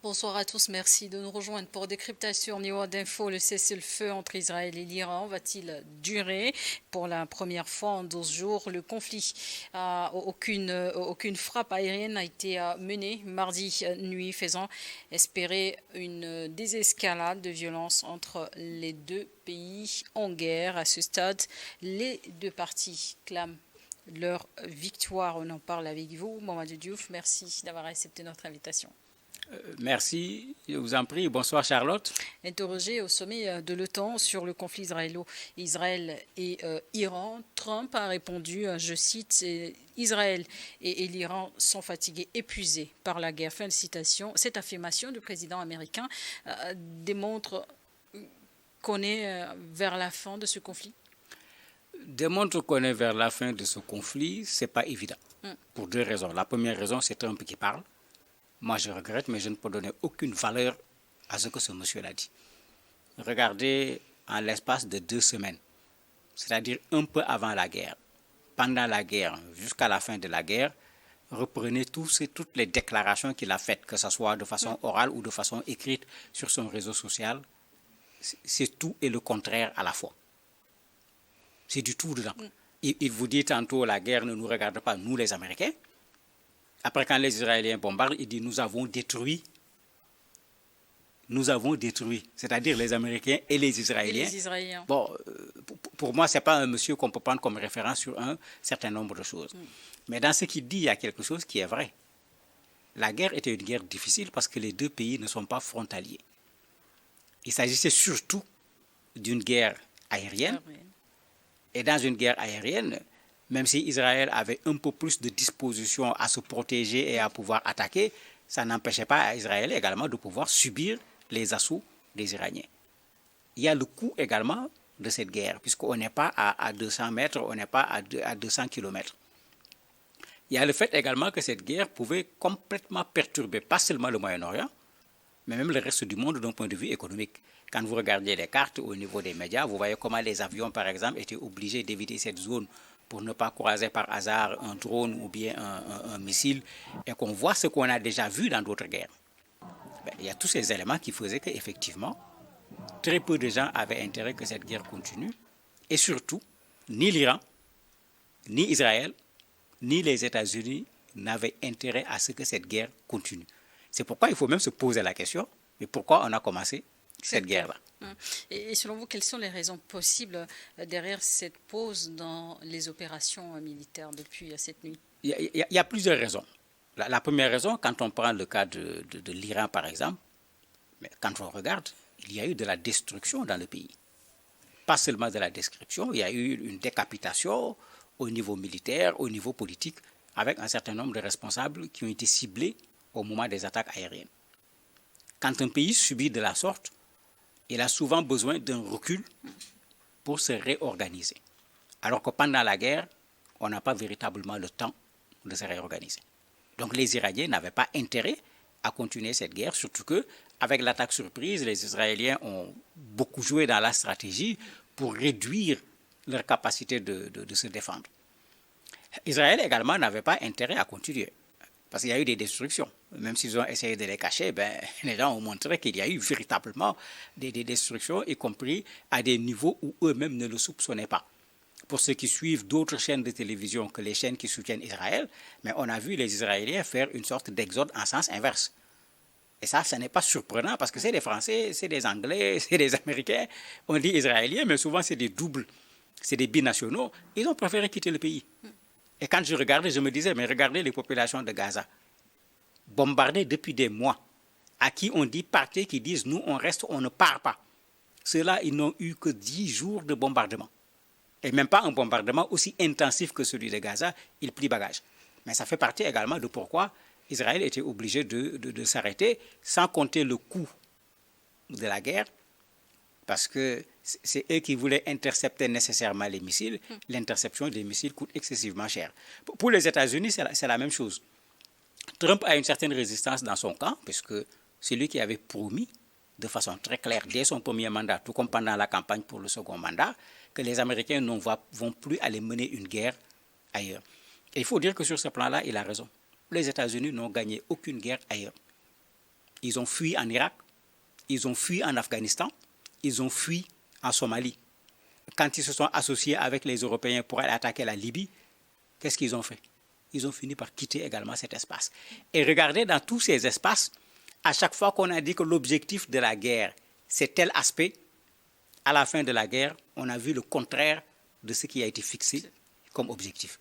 Bonsoir à tous, merci de nous rejoindre pour décryptage sur Niveau d'Info. Le cessez-le-feu entre Israël et l'Iran va-t-il durer? Pour la première fois en 12 jours, le conflit, aucune frappe aérienne n'a été menée mardi nuit, faisant espérer une désescalade de violence entre les deux pays en guerre. À ce stade, les deux parties clament leur victoire. On en parle avec vous, Mamadou Diouf. Merci d'avoir accepté notre invitation. Merci, je vous en prie. Bonsoir Charlotte. Interrogé au sommet de l'OTAN sur le conflit Israël et Iran, Trump a répondu, je cite, Israël et l'Iran sont fatigués, épuisés par la guerre. Fin de citation. Cette affirmation du président américain démontre qu'on est vers la fin de ce conflit. Démontre qu'on est vers la fin de ce conflit, c'est pas évident. Pour deux raisons. La première raison, c'est Trump qui parle. Moi, je regrette, mais je ne peux donner aucune valeur à ce que ce monsieur a dit. Regardez en l'espace de 2 semaines, c'est-à-dire un peu avant la guerre, pendant la guerre, jusqu'à la fin de la guerre, reprenez toutes les déclarations qu'il a faites, que ce soit de façon orale ou de façon écrite sur son réseau social. C'est tout et le contraire à la fois. C'est du tout dedans. Il vous dit tantôt la guerre ne nous regarde pas, nous les Américains. Après, quand les Israéliens bombardent, il dit nous avons détruit, c'est-à-dire les Américains et les Israéliens. Bon, pour moi, ce n'est pas un monsieur qu'on peut prendre comme référence sur un certain nombre de choses. Mais dans ce qu'il dit, il y a quelque chose qui est vrai. La guerre était une guerre difficile parce que les deux pays ne sont pas frontaliers. Il s'agissait surtout d'une guerre aérienne. Et dans une guerre aérienne, même si Israël avait un peu plus de disposition à se protéger et à pouvoir attaquer, ça n'empêchait pas à Israël également de pouvoir subir les assauts des Iraniens. Il y a le coût également de cette guerre, puisqu'on n'est pas à 200 mètres, on n'est pas à 200 kilomètres. Il y a le fait également que cette guerre pouvait complètement perturber, pas seulement le Moyen-Orient, mais même le reste du monde d'un point de vue économique. Quand vous regardez les cartes au niveau des médias, vous voyez comment les avions, par exemple, étaient obligés d'éviter cette zone pour ne pas croiser par hasard un drone ou bien un missile, et qu'on voit ce qu'on a déjà vu dans d'autres guerres. Il y a tous ces éléments qui faisaient qu'effectivement, très peu de gens avaient intérêt que cette guerre continue, et surtout, ni l'Iran, ni Israël, ni les États-Unis n'avaient intérêt à ce que cette guerre continue. C'est pourquoi il faut même se poser la question, mais pourquoi on a commencé cette guerre-là? Et selon vous, quelles sont les raisons possibles derrière cette pause dans les opérations militaires depuis cette nuit? Il y a plusieurs raisons. La première raison, quand on prend le cas de l'Iran par exemple, quand on regarde, il y a eu de la destruction dans le pays. Pas seulement de la destruction, il y a eu une décapitation au niveau militaire, au niveau politique, avec un certain nombre de responsables qui ont été ciblés au moment des attaques aériennes. Quand un pays subit de la sorte, il a souvent besoin d'un recul pour se réorganiser. Alors que pendant la guerre, on n'a pas véritablement le temps de se réorganiser. Donc les Iraniens n'avaient pas intérêt à continuer cette guerre, surtout qu'avec l'attaque surprise, les Israéliens ont beaucoup joué dans la stratégie pour réduire leur capacité de se défendre. Israël également n'avait pas intérêt à continuer. Parce qu'il y a eu des destructions. Même s'ils ont essayé de les cacher, les gens ont montré qu'il y a eu véritablement des destructions, y compris à des niveaux où eux-mêmes ne le soupçonnaient pas. Pour ceux qui suivent d'autres chaînes de télévision que les chaînes qui soutiennent Israël, mais on a vu les Israéliens faire une sorte d'exode en sens inverse. Et ça, ce n'est pas surprenant parce que c'est des Français, c'est des Anglais, c'est des Américains. On dit Israéliens, mais souvent c'est des doubles, c'est des binationaux. Ils ont préféré quitter le pays. Et quand je regardais, je me disais, mais regardez les populations de Gaza, bombardées depuis des mois, à qui on dit partez, qui disent nous on reste, on ne part pas. Ceux-là, ils n'ont eu que 10 jours de bombardement. Et même pas un bombardement aussi intensif que celui de Gaza, ils plient bagage. Mais ça fait partie également de pourquoi Israël était obligé de s'arrêter, sans compter le coût de la guerre, parce que c'est eux qui voulaient intercepter nécessairement les missiles. L'interception des missiles coûte excessivement cher. Pour les États-Unis, c'est la même chose. Trump a une certaine résistance dans son camp, puisque c'est lui qui avait promis de façon très claire, dès son premier mandat, tout comme pendant la campagne pour le second mandat, que les Américains ne vont plus aller mener une guerre ailleurs. Et il faut dire que sur ce plan-là, il a raison. Les États-Unis n'ont gagné aucune guerre ailleurs. Ils ont fui en Irak, ils ont fui en Afghanistan, ils ont fui en Somalie. Quand ils se sont associés avec les Européens pour aller attaquer la Libye, qu'est-ce qu'ils ont fait? Ils ont fini par quitter également cet espace. Et regardez, dans tous ces espaces, à chaque fois qu'on a dit que l'objectif de la guerre, c'est tel aspect, à la fin de la guerre, on a vu le contraire de ce qui a été fixé comme objectif.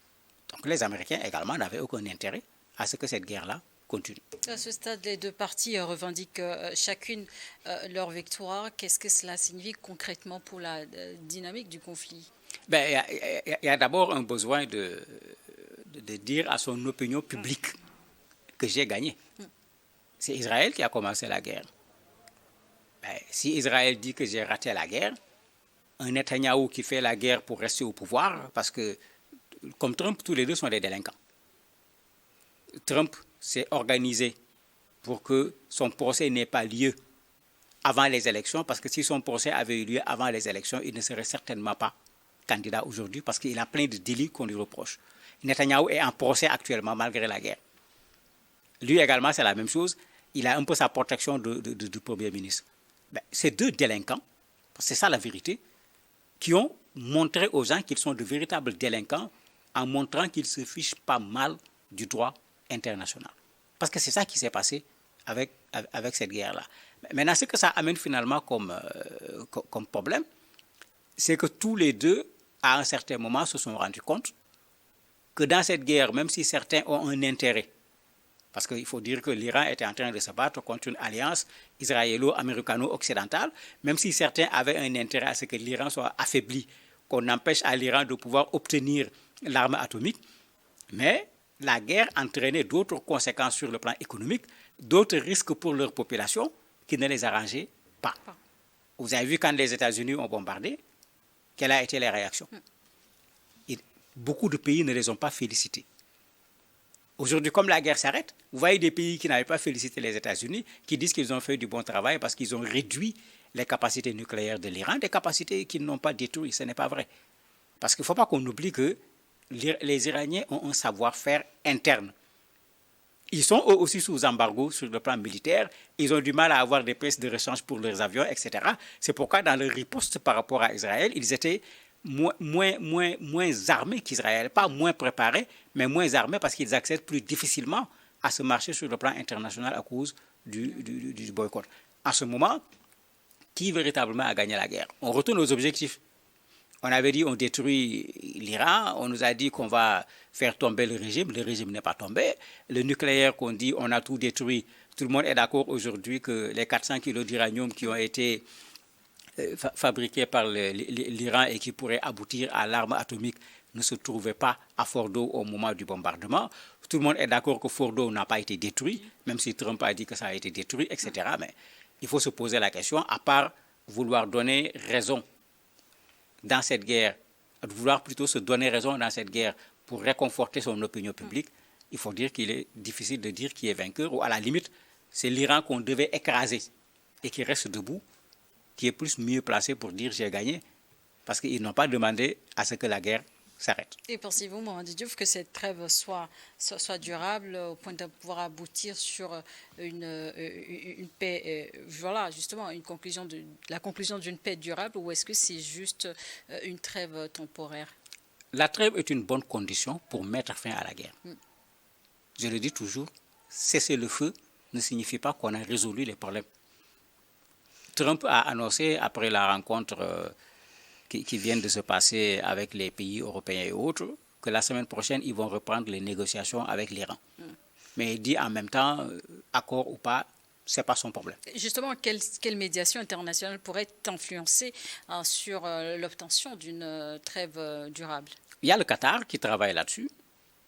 Donc les Américains également n'avaient aucun intérêt à ce que cette guerre-là continue. À ce stade, les deux parties revendiquent chacune leur victoire. Qu'est-ce que cela signifie concrètement pour la dynamique du conflit? Ben, il y a d'abord un besoin de dire à son opinion publique que j'ai gagné. C'est Israël qui a commencé la guerre. Ben, si Israël dit que j'ai raté la guerre, un Netanyahou qui fait la guerre pour rester au pouvoir, parce que, comme Trump, tous les deux sont des délinquants. Trump s'est organisé pour que son procès n'ait pas lieu avant les élections, parce que si son procès avait eu lieu avant les élections, il ne serait certainement pas candidat aujourd'hui, parce qu'il a plein de délits qu'on lui reproche. Netanyahou est en procès actuellement, malgré la guerre. Lui également, c'est la même chose. Il a un peu sa protection de Premier ministre. Ben, ces deux délinquants, c'est ça la vérité, qui ont montré aux gens qu'ils sont de véritables délinquants en montrant qu'ils se fichent pas mal du droit international. Parce que c'est ça qui s'est passé avec cette guerre-là. Maintenant, ce que ça amène finalement comme problème, c'est que tous les deux, à un certain moment, se sont rendus compte que dans cette guerre, même si certains ont un intérêt, parce qu'il faut dire que l'Iran était en train de se battre contre une alliance israélo-américano-occidentale, même si certains avaient un intérêt à ce que l'Iran soit affaibli, qu'on empêche à l'Iran de pouvoir obtenir l'arme atomique, mais la guerre entraînait d'autres conséquences sur le plan économique, d'autres risques pour leur population qui ne les arrangeaient pas. Vous avez vu quand les États-Unis ont bombardé, quelle a été la réaction? Et beaucoup de pays ne les ont pas félicités. Aujourd'hui, comme la guerre s'arrête, vous voyez des pays qui n'avaient pas félicité les États-Unis, qui disent qu'ils ont fait du bon travail parce qu'ils ont réduit les capacités nucléaires de l'Iran, des capacités qu'ils n'ont pas détruites. Ce n'est pas vrai. Parce qu'il ne faut pas qu'on oublie que les Iraniens ont un savoir-faire interne. Ils sont eux aussi sous embargo sur le plan militaire. Ils ont du mal à avoir des pièces de rechange pour leurs avions, etc. C'est pourquoi dans leur riposte par rapport à Israël, ils étaient moins armés qu'Israël. Pas moins préparés, mais moins armés parce qu'ils accèdent plus difficilement à ce marché sur le plan international à cause du boycott. En ce moment, qui véritablement a gagné la guerre? On retourne aux objectifs. On avait dit on détruit l'Iran, on nous a dit qu'on va faire tomber le régime n'est pas tombé. Le nucléaire qu'on dit on a tout détruit, tout le monde est d'accord aujourd'hui que les 400 kilos d'uranium qui ont été fabriqués par l'Iran et qui pourraient aboutir à l'arme atomique ne se trouvaient pas à Fordo au moment du bombardement. Tout le monde est d'accord que Fordo n'a pas été détruit, même si Trump a dit que ça a été détruit, etc. Mais il faut se poser la question, à part vouloir donner raison dans cette guerre, vouloir plutôt se donner raison dans cette guerre pour réconforter son opinion publique, il faut dire qu'il est difficile de dire qui est vainqueur, ou à la limite, c'est l'Iran qu'on devait écraser et qui reste debout, qui est plus mieux placé pour dire j'ai gagné, parce qu'ils n'ont pas demandé à ce que la guerre s'arrête. Et pensez-vous, Mamadi Diouf, que cette trêve soit durable au point de pouvoir aboutir sur une paix, voilà, justement, la conclusion d'une paix durable, ou est-ce que c'est juste une trêve temporaire? La trêve est une bonne condition pour mettre fin à la guerre. Je le dis toujours, cesser le feu ne signifie pas qu'on a résolu les problèmes. Trump a annoncé, après la rencontre qui vient de se passer avec les pays européens et autres, que la semaine prochaine, ils vont reprendre les négociations avec l'Iran. Mais il dit en même temps, accord ou pas, ce n'est pas son problème. Justement, quelle médiation internationale pourrait influencer sur l'obtention d'une trêve durable? Il y a le Qatar qui travaille là-dessus,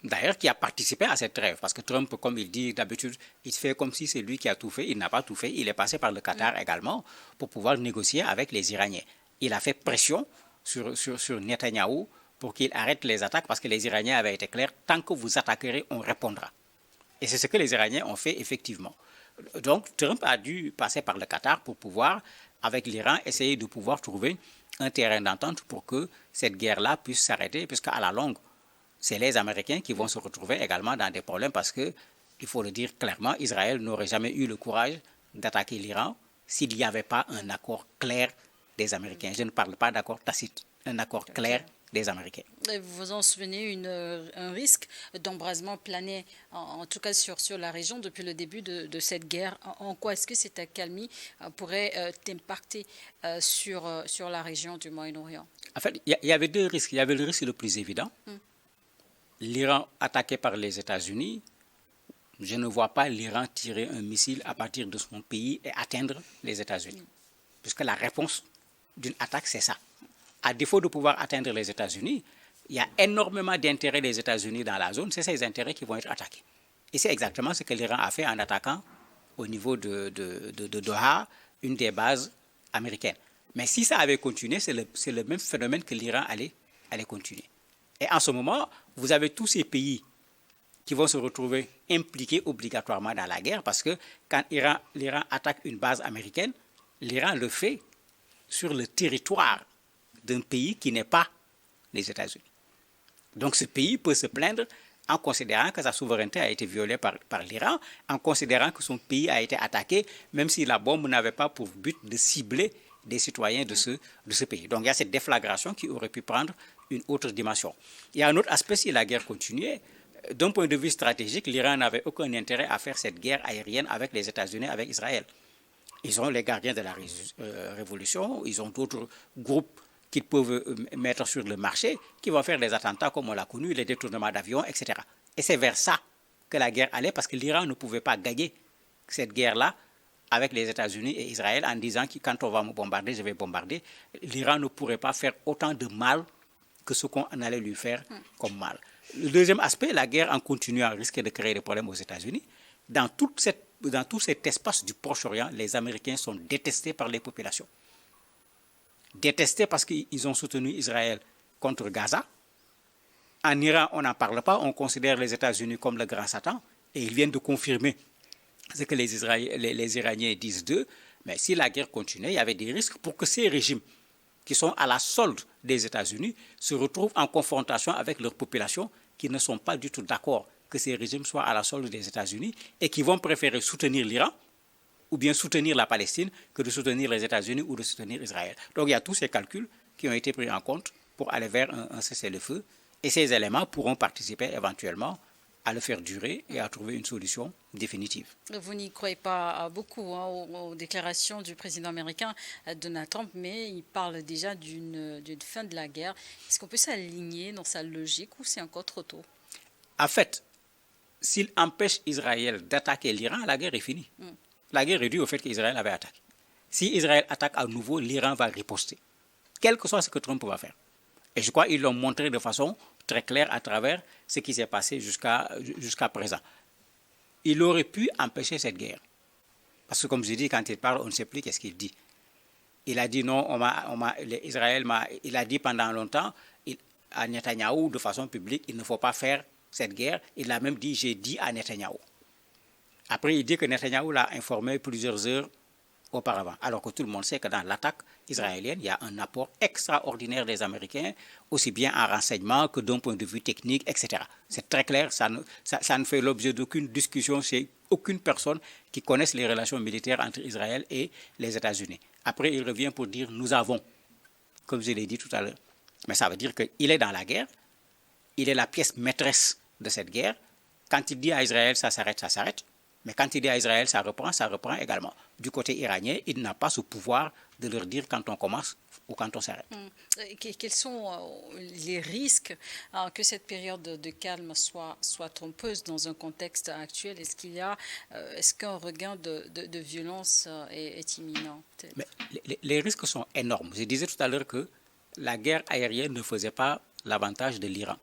d'ailleurs qui a participé à cette trêve, parce que Trump, comme il dit d'habitude, il fait comme si c'est lui qui a tout fait, il n'a pas tout fait, il est passé par le Qatar également pour pouvoir négocier avec les Iraniens. Il a fait pression sur Netanyahou pour qu'il arrête les attaques, parce que les Iraniens avaient été clairs, tant que vous attaquerez, on répondra. Et c'est ce que les Iraniens ont fait effectivement. Donc Trump a dû passer par le Qatar pour pouvoir, avec l'Iran, essayer de pouvoir trouver un terrain d'entente pour que cette guerre-là puisse s'arrêter, puisqu'à la longue, c'est les Américains qui vont se retrouver également dans des problèmes, parce que, il faut le dire clairement, Israël n'aurait jamais eu le courage d'attaquer l'Iran s'il n'y avait pas un accord clair des Américains. Je ne parle pas d'accord tacite, un accord clair des Américains. Et vous vous en souvenez, un risque d'embrasement planait, en tout cas sur la région depuis le début de cette guerre. En quoi est-ce que cette accalmie pourrait impacter sur la région du Moyen-Orient? En fait, il y avait deux risques. Il y avait le risque le plus évident. L'Iran attaqué par les États-Unis. Je ne vois pas l'Iran tirer un missile à partir de son pays et atteindre les États-Unis. Puisque la réponse d'une attaque, c'est ça. À défaut de pouvoir atteindre les États-Unis, il y a énormément d'intérêts des États-Unis dans la zone. C'est ces intérêts qui vont être attaqués. Et c'est exactement ce que l'Iran a fait en attaquant au niveau de Doha, une des bases américaines. Mais si ça avait continué, c'est le même phénomène que l'Iran allait continuer. Et en ce moment, vous avez tous ces pays qui vont se retrouver impliqués obligatoirement dans la guerre parce que quand l'Iran attaque une base américaine, l'Iran le fait sur le territoire d'un pays qui n'est pas les États-Unis. Donc ce pays peut se plaindre en considérant que sa souveraineté a été violée par l'Iran, en considérant que son pays a été attaqué, même si la bombe n'avait pas pour but de cibler des citoyens de ce pays. Donc il y a cette déflagration qui aurait pu prendre une autre dimension. Il y a un autre aspect si la guerre continuait. D'un point de vue stratégique, l'Iran n'avait aucun intérêt à faire cette guerre aérienne avec les États-Unis, avec Israël. Ils ont les gardiens de la révolution, ils ont d'autres groupes qu'ils peuvent mettre sur le marché, qui vont faire des attentats comme on l'a connu, les détournements d'avions, etc. Et c'est vers ça que la guerre allait, parce que l'Iran ne pouvait pas gagner cette guerre-là avec les États-Unis et Israël en disant que quand on va me bombarder, je vais bombarder. L'Iran ne pourrait pas faire autant de mal que ce qu'on allait lui faire comme mal. Le deuxième aspect, la guerre en continuant risque de créer des problèmes aux États-Unis. Dans tout cet espace du Proche-Orient, les Américains sont détestés par les populations. Détestés parce qu'ils ont soutenu Israël contre Gaza. En Iran, on n'en parle pas, on considère les États-Unis comme le grand Satan, et ils viennent de confirmer ce que les Iraniens disent d'eux. Mais si la guerre continuait, il y avait des risques pour que ces régimes qui sont à la solde des États-Unis se retrouvent en confrontation avec leur population qui ne sont pas du tout d'accord que ces régimes soient à la solde des États-Unis et qui vont préférer soutenir l'Iran ou bien soutenir la Palestine que de soutenir les États-Unis ou de soutenir Israël. Donc il y a tous ces calculs qui ont été pris en compte pour aller vers un cessez-le-feu et ces éléments pourront participer éventuellement à le faire durer et à trouver une solution définitive. Vous n'y croyez pas beaucoup aux déclarations du président américain Donald Trump, mais il parle déjà d'une fin de la guerre. Est-ce qu'on peut s'aligner dans sa logique ou c'est encore trop tôt? En fait, s'il empêche Israël d'attaquer l'Iran, la guerre est finie. La guerre est due au fait qu'Israël avait attaqué. Si Israël attaque à nouveau, l'Iran va riposter, quel que soit ce que Trump va faire. Et je crois qu'ils l'ont montré de façon très claire à travers ce qui s'est passé jusqu'à présent. Il aurait pu empêcher cette guerre. Parce que comme je dis, quand il parle, on ne sait plus qu'est-ce qu'il dit. Il a dit non, il a dit pendant longtemps à Netanyahou de façon publique, il ne faut pas faire cette guerre. Il a même dit, j'ai dit à Netanyahou. Après, il dit que Netanyahou l'a informé plusieurs heures auparavant. Alors que tout le monde sait que dans l'attaque israélienne, il y a un apport extraordinaire des Américains, aussi bien en renseignement que d'un point de vue technique, etc. C'est très clair, ça ne fait l'objet d'aucune discussion chez aucune personne qui connaisse les relations militaires entre Israël et les États-Unis. Après, il revient pour dire « nous avons », comme je l'ai dit tout à l'heure. Mais ça veut dire qu'il est dans la guerre, il est la pièce maîtresse de cette guerre. Quand il dit à Israël « ça s'arrête », ça s'arrête. Mais quand il dit à Israël, ça reprend également. Du côté iranien, il n'a pas ce pouvoir de leur dire quand on commence ou quand on s'arrête. Quels sont les risques que cette période de calme soit trompeuse dans un contexte actuel? Est-ce qu'un regain de violence est imminent? Mais les risques sont énormes. Je disais tout à l'heure que la guerre aérienne ne faisait pas l'avantage de l'Iran.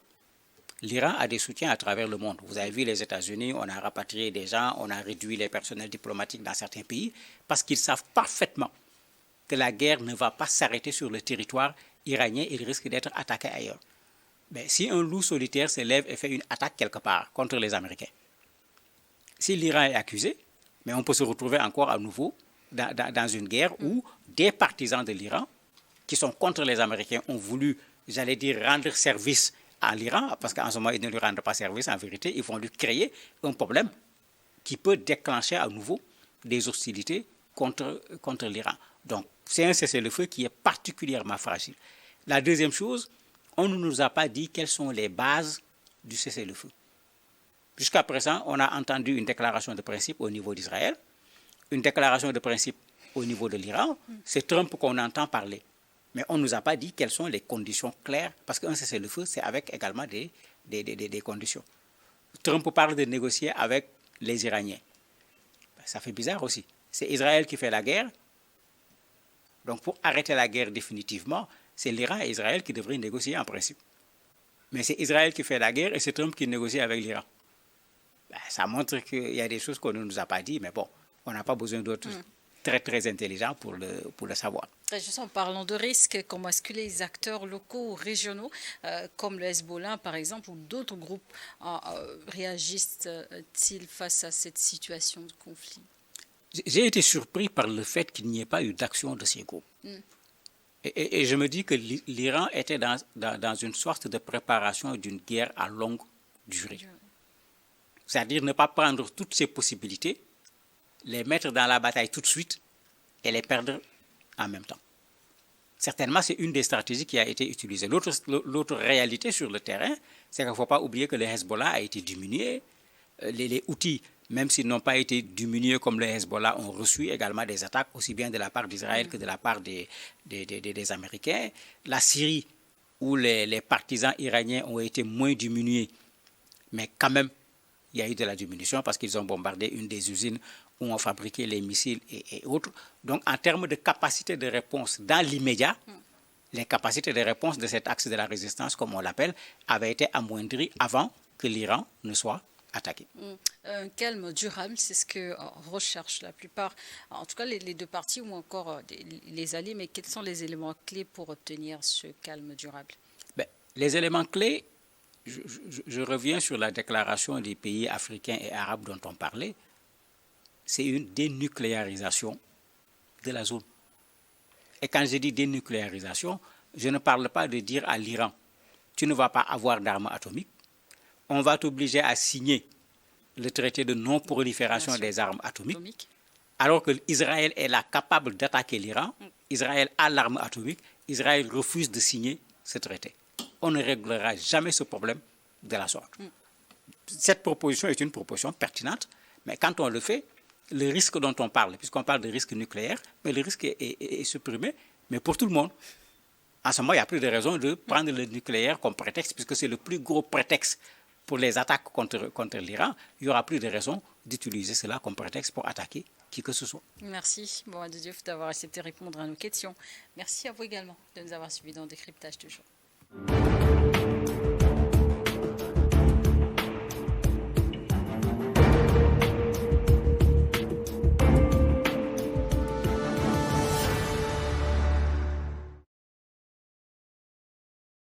L'Iran a des soutiens à travers le monde. Vous avez vu les États-Unis, on a rapatrié des gens, on a réduit les personnels diplomatiques dans certains pays parce qu'ils savent parfaitement que la guerre ne va pas s'arrêter sur le territoire iranien, il risque d'être attaqué ailleurs. Mais si un loup solitaire se lève et fait une attaque quelque part contre les Américains, si l'Iran est accusé, mais on peut se retrouver encore à nouveau dans une guerre où des partisans de l'Iran qui sont contre les Américains ont voulu, j'allais dire, rendre service à l'Iran, parce qu'en ce moment, ils ne lui rendent pas service, en vérité, ils vont lui créer un problème qui peut déclencher à nouveau des hostilités contre l'Iran. Donc, c'est un cessez-le-feu qui est particulièrement fragile. La deuxième chose, on ne nous a pas dit quelles sont les bases du cessez-le-feu. Jusqu'à présent, on a entendu une déclaration de principe au niveau d'Israël, une déclaration de principe au niveau de l'Iran. C'est Trump qu'on entend parler. Mais on ne nous a pas dit quelles sont les conditions claires, parce qu'un cessez-le-feu, c'est avec également des conditions. Trump parle de négocier avec les Iraniens. Ça fait bizarre aussi. C'est Israël qui fait la guerre. Donc pour arrêter la guerre définitivement, c'est l'Iran et Israël qui devraient négocier en principe. Mais c'est Israël qui fait la guerre et c'est Trump qui négocie avec l'Iran. Ça montre qu'il y a des choses qu'on ne nous a pas dit, mais bon, on n'a pas besoin d'autres très très intelligents pour le savoir. Juste en parlant de risques, comment est-ce que les acteurs locaux ou régionaux, comme le Hezbollah par exemple, ou d'autres groupes, réagissent-ils face à cette situation de conflit? J'ai été surpris par le fait qu'il n'y ait pas eu d'action de ces groupes. Et je me dis que l'Iran était dans une sorte de préparation d'une guerre à longue durée. C'est-à-dire ne pas prendre toutes ces possibilités, les mettre dans la bataille tout de suite et les perdre en même temps. Certainement, c'est une des stratégies qui a été utilisée. L'autre réalité sur le terrain, c'est qu'il ne faut pas oublier que le Hezbollah a été diminué. Les outils, même s'ils n'ont pas été diminués comme le Hezbollah, ont reçu également des attaques, aussi bien de la part d'Israël que de la part des Américains. La Syrie, où les partisans iraniens ont été moins diminués, mais quand même, il y a eu de la diminution parce qu'ils ont bombardé une des usines où on fabriquait les missiles et autres. Donc, en termes de capacité de réponse dans l'immédiat, les capacités de réponse de cet axe de la résistance, comme on l'appelle, avaient été amoindries avant que l'Iran ne soit attaqué. Un calme durable, c'est ce que recherchent la plupart, en tout cas les deux parties ou encore les alliés, mais quels sont les éléments clés pour obtenir ce calme durable? Les éléments clés, je reviens sur la déclaration des pays africains et arabes dont on parlait, c'est une dénucléarisation de la zone. Et quand je dis dénucléarisation, je ne parle pas de dire à l'Iran, tu ne vas pas avoir d'armes atomiques, on va t'obliger à signer le traité de non-prolifération des armes atomiques, alors que Israël est là capable d'attaquer l'Iran, Israël a l'arme atomique, Israël refuse de signer ce traité. On ne réglera jamais ce problème de la sorte. Cette proposition est une proposition pertinente, mais quand on le fait, le risque dont on parle, puisqu'on parle de risque nucléaire, mais le risque est supprimé, mais pour tout le monde. En ce moment, il n'y a plus de raison de prendre le nucléaire comme prétexte, puisque c'est le plus gros prétexte pour les attaques contre l'Iran. Il n'y aura plus de raison d'utiliser cela comme prétexte pour attaquer qui que ce soit. Merci, Mohamed Diouf, d'avoir accepté de répondre à nos questions. Merci à vous également de nous avoir suivis dans Décryptage toujours.